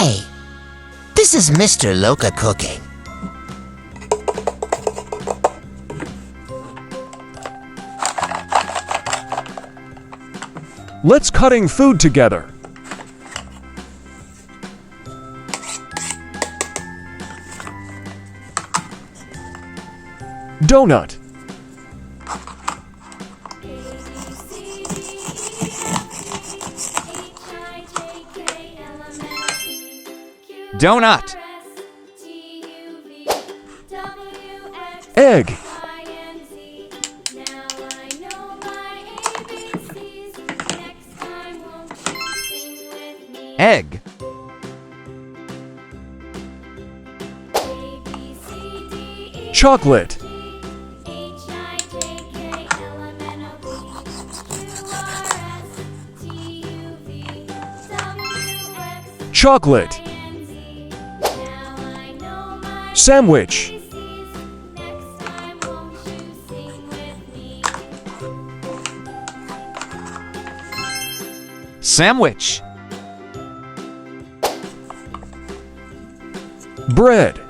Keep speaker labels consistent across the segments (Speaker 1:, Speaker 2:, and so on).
Speaker 1: Hi, this is Mr. Loka Cooking.
Speaker 2: Let's cutting food together. Donut.
Speaker 3: Donut.
Speaker 2: Egg.
Speaker 3: Egg.
Speaker 2: Chocolate. Chocolate. Sandwich.
Speaker 3: Sandwich.
Speaker 2: Bread.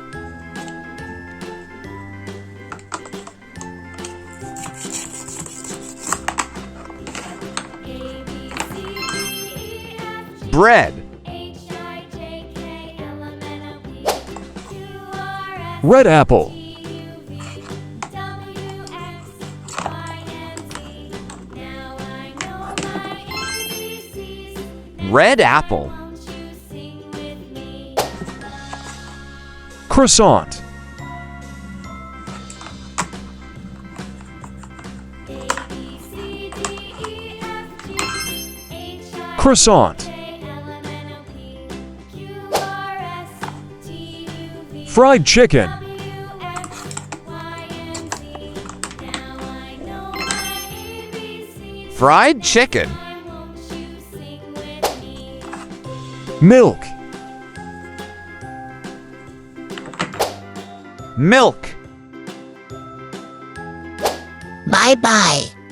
Speaker 3: Bread.
Speaker 2: Red apple.
Speaker 3: Red apple.
Speaker 2: Croissant. Croissant. Fried chicken.
Speaker 3: Fried chicken.
Speaker 2: Milk.
Speaker 3: Milk.
Speaker 1: Bye-bye.